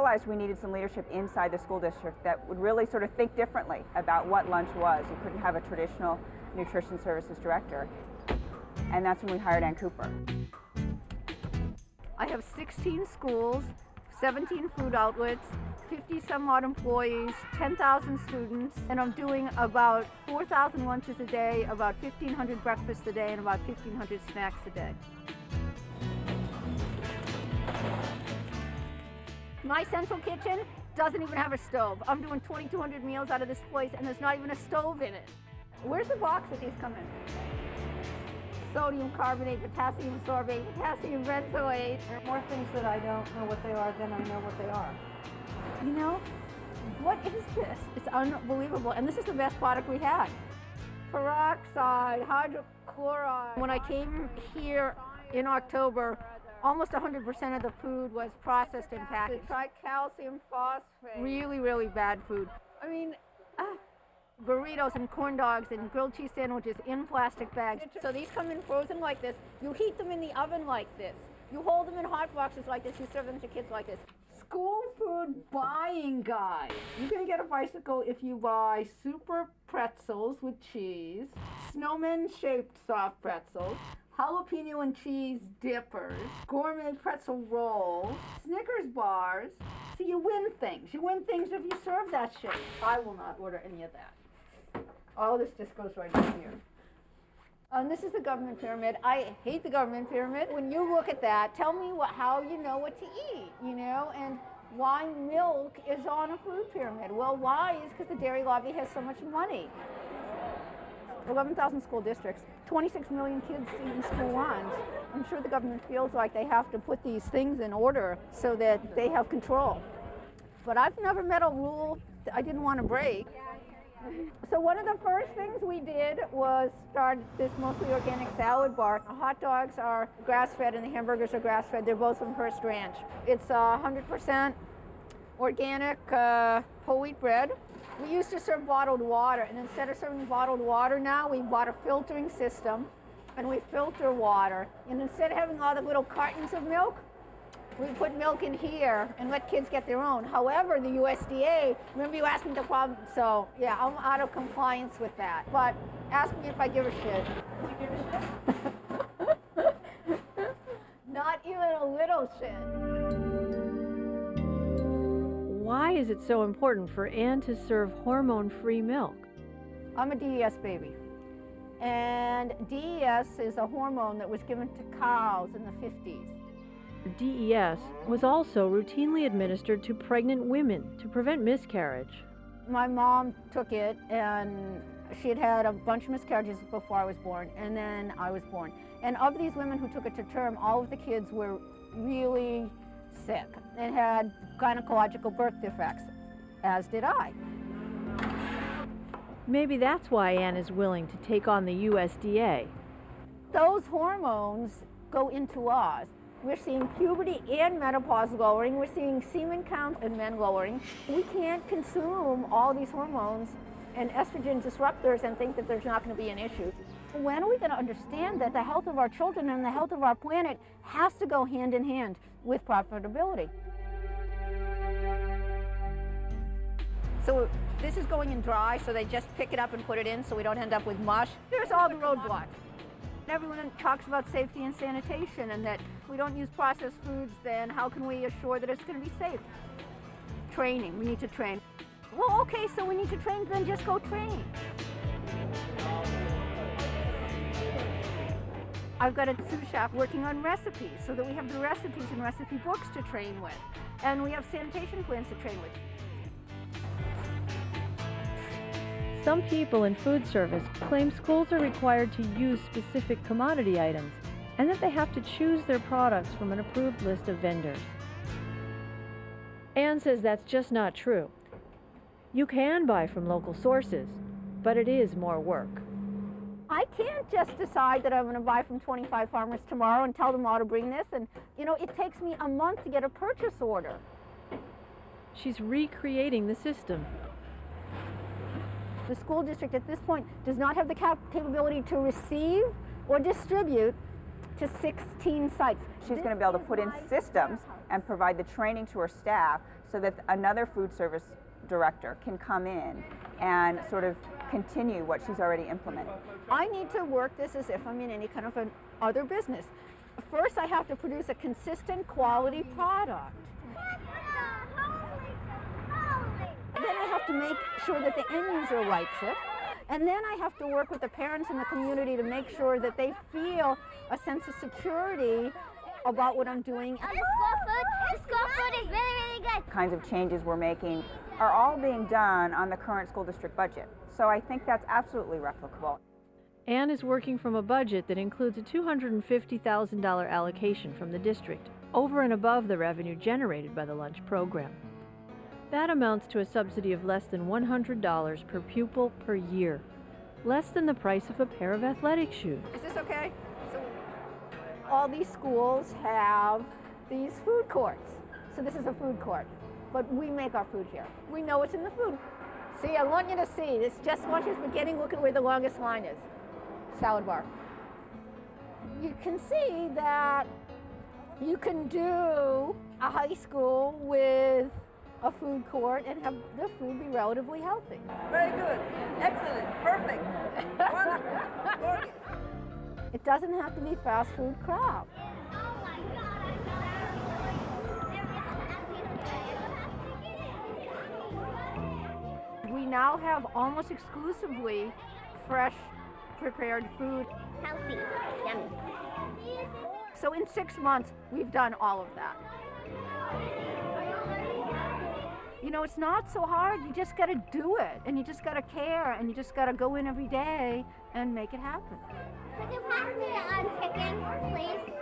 realized we needed some leadership inside the school district that would really sort of think differently about what lunch was. You couldn't have a traditional nutrition services director. And that's when we hired Ann Cooper. I have 16 schools, 17 food outlets, 50 some odd employees, 10,000 students, and I'm doing about 4,000 lunches a day, about 1,500 breakfasts a day, and about 1,500 snacks a day. My central kitchen doesn't even have a stove. I'm doing 2,200 meals out of this place, and there's not even a stove in it. Where's the box that these come in? Sodium carbonate, potassium sorbate, potassium benzoate. There are more things that I don't know what they are than I know what they are. You know, what is this? It's unbelievable. And this is the best product we had. Peroxide, hydrochloride. When I came here in October, almost 100% of the food was processed and packaged. Tricalcium phosphate. Really, really bad food. I mean, burritos and corn dogs and grilled cheese sandwiches in plastic bags. So these come in frozen like this. You heat them in the oven like this. You hold them in hot boxes like this. You serve them to kids like this. School food buying guide. You're gonna get a bicycle if you buy super pretzels with cheese, snowman shaped soft pretzels, jalapeno and cheese dippers, gourmet pretzel rolls, Snickers bars. So you win things. You win things if you serve that shit. I will not order any of that. All this just goes right in here. And this is the government pyramid. I hate the government pyramid. When you look at that, tell me how you know what to eat, you know, and why milk is on a food pyramid. Well, why is because the dairy lobby has so much money. 11,000 school districts, 26 million kids eating school lunch. I'm sure the government feels like they have to put these things in order so that they have control. But I've never met a rule that I didn't want to break. So one of the first things we did was start this mostly organic salad bar. The hot dogs are grass-fed and the hamburgers are grass-fed. They're both from Hearst Ranch. It's 100% organic whole wheat bread. We used to serve bottled water, and instead of serving bottled water now, we bought a filtering system, and we filter water. And instead of having all the little cartons of milk, we put milk in here and let kids get their own. However, the USDA, remember you asked me the problem, so yeah, I'm out of compliance with that. But ask me if I give a shit. Do you give a shit? Not even a little shit. Why is it so important for Ann to serve hormone-free milk? I'm a DES baby. And DES is a hormone that was given to cows in the 50s. DES was also routinely administered to pregnant women to prevent miscarriage. My mom took it, and she had had a bunch of miscarriages before I was born, and then I was born. And of these women who took it to term, all of the kids were really sick and had gynecological birth defects, as did I. Maybe that's why Ann is willing to take on the USDA. Those hormones go into us. We're seeing puberty and menopause lowering. We're seeing semen count in men lowering. We can't consume all these hormones and estrogen disruptors and think that there's not going to be an issue. When are we going to understand that the health of our children and the health of our planet has to go hand in hand with profitability? So this is going in dry, so they just pick it up and put it in so we don't end up with mush. Here's all the roadblocks. Everyone talks about safety and sanitation, and that if we don't use processed foods, then how can we assure that it's going to be safe? Training, we need to train. Well, okay, so we need to train, then just go train. I've got a sous chef working on recipes so that we have the recipes and recipe books to train with. And we have sanitation plans to train with. Some people in food service claim schools are required to use specific commodity items and that they have to choose their products from an approved list of vendors. Ann says that's just not true. You can buy from local sources, but it is more work. I can't just decide that I'm going to buy from 25 farmers tomorrow and tell them all to bring this. And, you know, it takes me a month to get a purchase order. She's recreating the system. The school district at this point does not have the capability to receive or distribute to 16 sites. she's going to be able to put in systems and provide the training to her staff so that another food service director can come in and sort of continue what she's already implemented. I need to work this as if I'm in any kind of an other business. First, I have to produce a consistent quality product. Then I have to make sure that the end user likes it. And then I have to work with the parents in the community to make sure that they feel a sense of security about what I'm doing. The school food is really, really good. Kinds of changes we're making are all being done on the current school district budget. So I think that's absolutely replicable. Anne is working from a budget that includes a $250,000 allocation from the district, over and above the revenue generated by the lunch program. That amounts to a subsidy of less than $100 per pupil per year, less than the price of a pair of athletic shoes. Is this okay? So all these schools have these food courts. So this is a food court, but we make our food here. We know what's in the food. See, I want you to see. This just once you're beginning, look at where the longest line is. Salad bar. You can see that you can do a high school with a food court and have the food be relatively healthy. Very good. Excellent. Perfect. Wonderful. Gorgeous. It doesn't have to be fast food crap. We now have almost exclusively fresh prepared food. Healthy. Yummy. So in 6 months, we've done all of that. You know, it's not so hard. You just got to do it, and you just got to care, and you just got to go in every day and make it happen. Could you pass me the chicken, please?